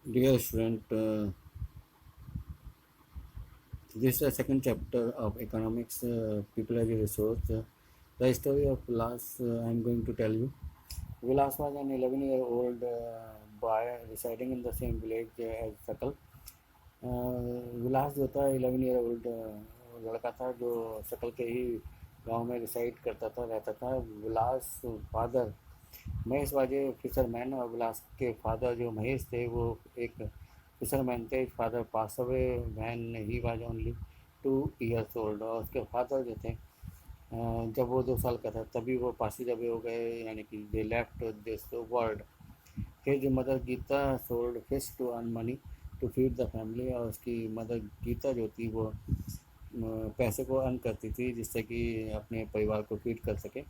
Dear student, this is the second chapter of economics, people as a resource. The story of Vilas I am going to tell you. Vilas was an 11-year-old boy residing in the same village as Sakal. विलास जो था 11 year old लड़का था जो शकल के ही गांव में reside करता था रहता था। विलास फादर महेश वाजे फिशरमैन और विलास के फादर जो महेश थे वो एक फिशरमैन थे। Father pass away when he was only 2 years old और उसके फादर जो थे जब वो 2 साल का था तभी वो पासी जबे हो गए, यानी कि they left this world. His mother Gita sold fish to earn money to feed the family, और उसकी मदर गीता जो थी वो पैसे को अर्न करती थी जिससे कि अपने परिवार को फीड कर सके।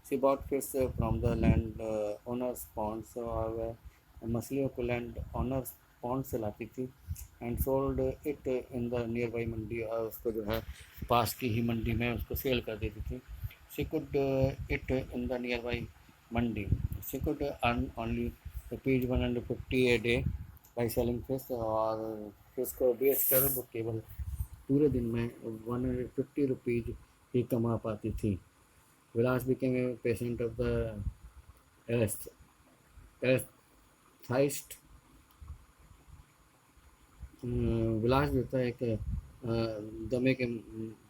She bought fish from the land owners ponds, और मछलियों को लैंड ओनर्स पॉन्ड से लाती थी। And sold it in the nearby mandi, और उसको जो है पास की ही मंडी में उसको सेल कर देती थी। She could it in the nearby Mandi. She could earn only rupees 150 a day by selling fish, और फिश को बेच कर वो केवल पूरे दिन में 150 रुपीज़ ही कमा पाती थी। विलास became a patient of the erythraist। विलास जो था एक दमे के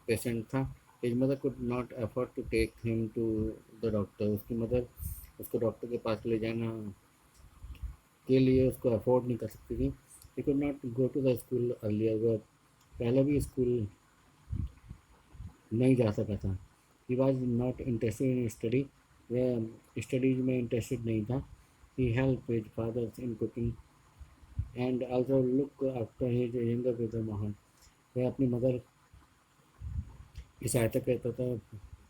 पेशेंट था। His mother could not afford to take him to the doctor. उसकी मदर उसको डॉक्टर के पास ले जाना के लिए उसको अफोर्ड नहीं कर सकती थी। He could not go to the school earlier, वह पहले भी स्कूल नहीं जा सका था। He was not interested in study, वह स्टडीज में इंटरेस्टेड नहीं था। He help his father in cooking and also look after his younger brother Mohan. वह अपनी मदर की सहायता करता था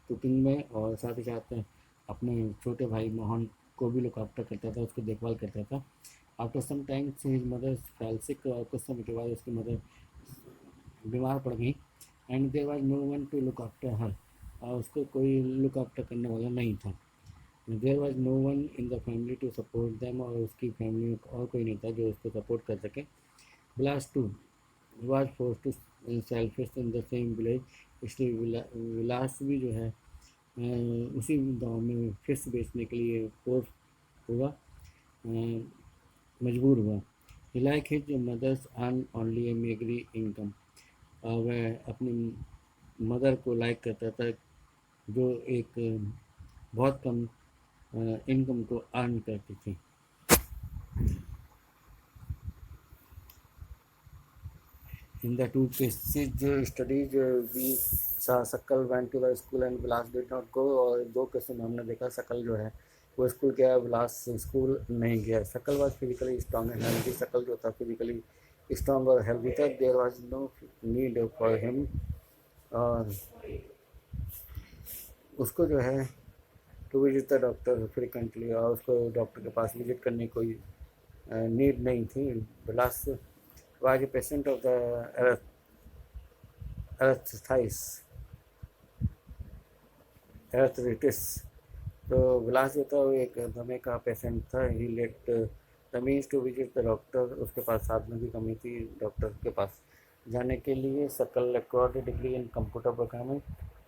कुकिंग में, और साथ ही साथ अपने छोटे भाई मोहन को भी लुक आफ्टर करता था, उसकी देखभाल करता था। After some times his mother fell sick, और कुछ समय के बाद उसकी मदर बीमार पड़ गई। And there was no one to look after her, और उसको कोई लुक आफ्टर करने वाला नहीं था। There was no one in the family to support them, और उसकी फैमिली में और कोई नहीं था जो उसको सपोर्ट कर सके। Vilas too was force to sell fish in the same village. इसलिए विलास भी जो है उसी गांव में फिश बेचने के लिए फोर्स हुआ, मजबूर हुआ। He like his mother's earn only a meagre income, और वह अपनी मदर को लाइक करता था जो एक बहुत कम इनकम को अर्न करती थी। In the two cases studies we saw Sakal went to the school and Vilas did not go, और दो केस में हमने देखा सकल जो है वो स्कूल गया, विलास स्कूल नहीं गया। Sakal was physically strong and healthy, Sakal जो था फिजिकली स्ट्रॉन्ग और हेल्दी था। There was no need for him, और उसको जो है to visit the doctor frequently, और उसको डॉक्टर के पास विजिट करने की कोई नीड नहीं थी। विलास was a patient of the arthritis arthritis। तो विलास जो था वो एक दमे का पेशेंट था। He let the means to visit the doctor, उसके पास साधनों की कमी थी डॉक्टर के पास जाने के लिए। सकल acquired degree in computer programming,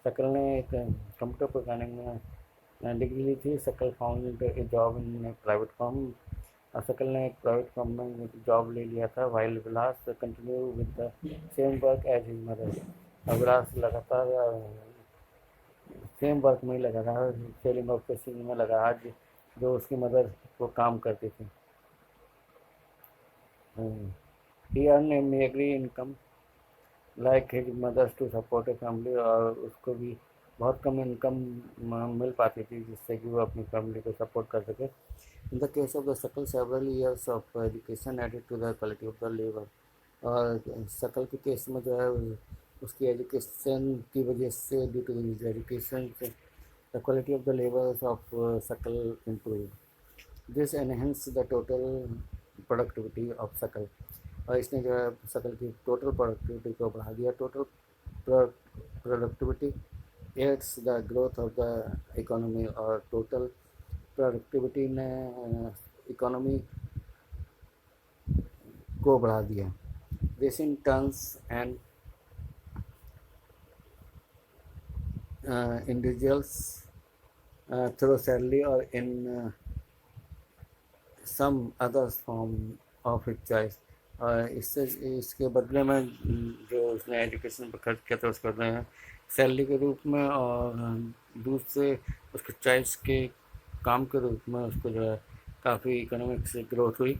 सकल ने एक कंप्यूटर प्रोग्रामिंग में डिग्री ली थी। सकल found a job in private firm, और सकल ने एक प्राइवेट फर्म में जॉब ले लिया था। While Vilas continue with the same work as his mother. Vilas लगातार सेम वर्क में ही लगा रहा, सेलिंग और फिशिंग में लगा रहा जो उसकी मदर वो काम करती थी। He earn a meagre income like his mother's to support a family, और उसको भी बहुत कम इनकम मिल पाती थी जिससे कि वो अपनी फैमिली को सपोर्ट कर सके। In the case of the Sakal several years of education added to the quality of the labour, और सकल के केस में जो है उसकी एजुकेशन की वजह से due to the education the quality of the labours of Sakal improve. This enhance the total productivity of Sakal, और इसने जो है सकल की टोटल प्रोडक्टिविटी को बढ़ा दिया। Total productivity adds the growth of the economy, और टोटल प्रोडक्टिविटी ने इकोनॉमी को बढ़ा दिया। This in turns and individuals through salary or in some others form of his choice। इससे इसके बदले में जो उसने एजुकेशन पर खर्च किया था उसके बदले में सैलरी के रूप में और दूसरे उसके चॉइस के काम के रूप में उसको जो है काफ़ी इकोनॉमिक से ग्रोथ हुई।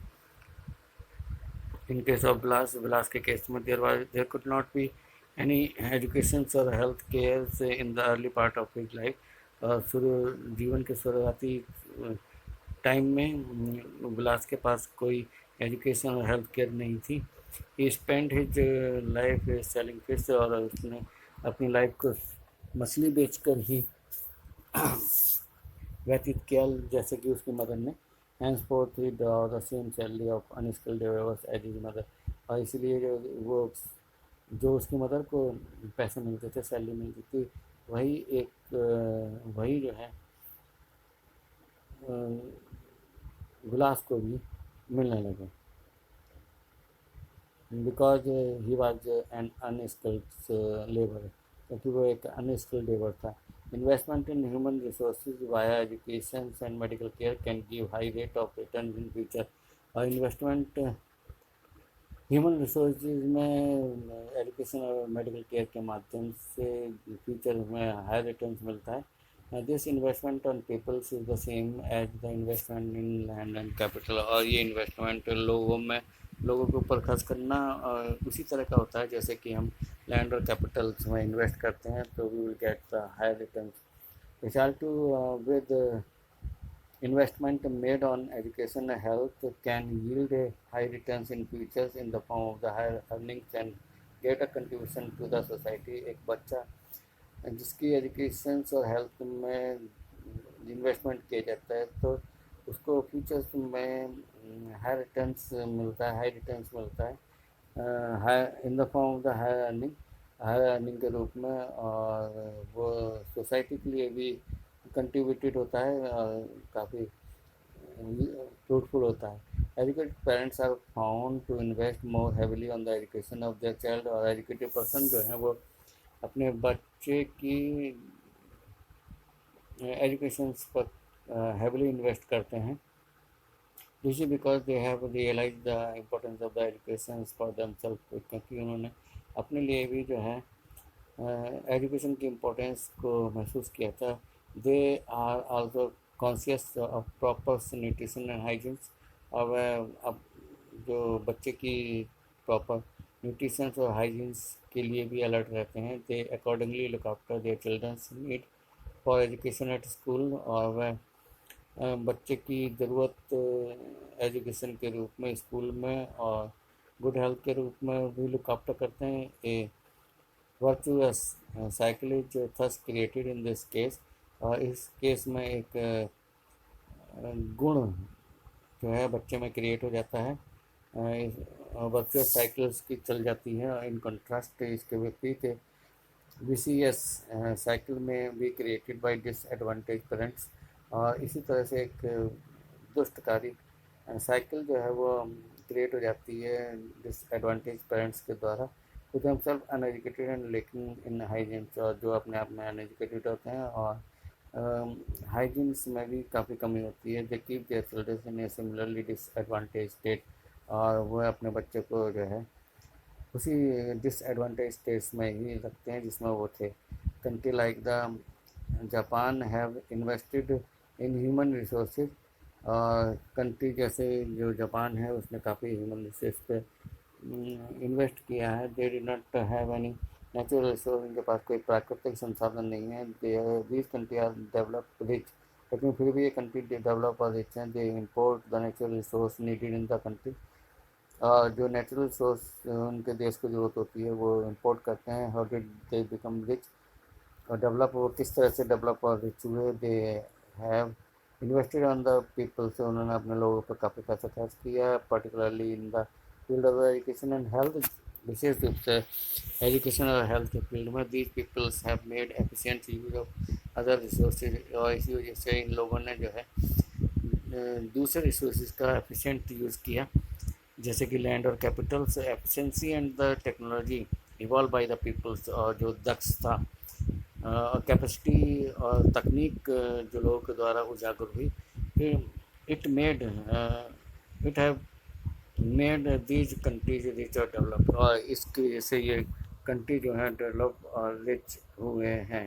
In case of विलास के केस में there could not be any education or health care in the early part of his life। शुरू जीवन के शुरुआती टाइम में विलास के पास कोई एजुकेशन और हेल्थ केयर नहीं थी। He spend his life selling fish, और उसने अपनी लाइफ को मछली बेचकर ही व्यतीत किया, जैसे कि उसकी मदर ने। henceforth he draw the same salary of unskilled laborers as his mother। और इसीलिए जो उसकी मदर को पैसे मिलते थे, सैलरी मिलती थी, वही जो है विलास को भी मिलने लगे। Because he was an unskilled labour, क्योंकि वो एक अनस्किल्ड लेबर था। Investment in human resources via education and medical care can give high rate of return in future. और इन्वेस्टमेंट ह्यूमन रिसोर्सेज में एजुकेशन और मेडिकल केयर के माध्यम से फ्यूचर में हाई रिटर्न्स मिलता है। This investment on peoples is the same as the investment in land and capital. और ये इन्वेस्टमेंट लोगों के ऊपर खर्च करना उसी तरह का होता है जैसे कि हम लैंड और कैपिटल्स में इन्वेस्ट करते हैं, तो we will get the high returns. Result to with investment made on education and health can yield a high returns in futures in the form of the higher earnings and greater contribution to the society। एक बच्चा जिसकी education और health में investment किया जाता है तो उसको फ्यूचर्स में हाई रिटर्न्स मिलता है, high in the form of the high earning के रूप में। और वो सोसाइटी के लिए भी कंट्रीब्यूटेड होता है और काफ़ी फ्रूटफुल होता है। Educated parents are found to invest more heavily on the education of their child. और एजुकेटेड पर्सन जो है वो अपने बच्चे की एजुकेशन पर हैवीली इन्वेस्ट करते हैं। This is because they have realise the importance of the education for themself, क्योंकि उन्होंने अपने लिए भी जो है एजुकेशन की इम्पोर्टेंस को महसूस किया था। They are also conscious of proper nutrition and hygiene. और वह अब जो बच्चे की प्रॉपर न्यूट्रिशन और हाइजीन्स के लिए भी अलर्ट रहते हैं। They accordingly look after their children's need for education at school. और वह बच्चे की ज़रूरत एजुकेशन के रूप में स्कूल में और गुड हेल्थ के रूप में भी लुक आफ्टर करते हैं। A virtuous cycle is thus created in this case. और इस केस में एक गुण जो है बच्चे में क्रिएट हो जाता है, वर्चुअस साइकिल्स की चल जाती है। इन कंट्रास्ट इसके विपरीत विसीएस साइकिल में भी क्रिएटेड बाय डिसएडवांटेज पेरेंट्स। और इसी तरह से एक दुष्टकारी साइकिल जो है वो क्रिएट हो जाती है डिसएडवांटेज पेरेंट्स के द्वारा। खुद हम सेल्फ अनएजुकेटेड एंड लेकिन इन हाइजीन्स, और जो अपने आप में अनएजुकेटेड होते हैं और हाइजीन्स में भी काफ़ी कमी होती है। They keep their children in A similarly disadvantage state. और वह अपने बच्चे को जो है उसी डिसएडवांटेज स्टेट्स में ही रखते हैं जिसमें वो थे। Country like the Japan have invested in human resources. और कंट्री जैसे जो जापान है उसने काफ़ी ह्यूमन रिसोर्स पे इन्वेस्ट किया है। They did not have any natural resource, उनके पास कोई प्राकृतिक संसाधन नहीं है। These country are developed rich, लेकिन फिर भी ये कंट्री डेवलप और रिच हैं। They import the natural resource needed in the country. और जो नेचुरल रिसोर्स उनके देश को ज़रूरत होती है वो इम्पोर्ट करते हैं। How did they become rich, और डेवलप वो किस तरह से डेवलप और रिच हुए। They have invested on the people, से उन्होंने अपने लोगों पर काफ़ी पैसा खर्च किया, particularly in the field of education and health. विशेष रूप से एजुकेशन और हेल्थ के फील्ड में these peoples have made efficient use of other resources. और इसी वजह से इन लोगों ने जो है दूसरे रिसोर्सेज का एफिशिएंट यूज़ किया। जैसे कि लैंड और capitals, efficiency and the technology evolve by the peoples, और जो दक्षता कैपेसिटी और तकनीक जो लोगों के द्वारा उजागर हुई, it made it have made these countries rich और डेवलप, और इसकी वजह से ये कंट्री जो है डेवलप और रिच हुए हैं।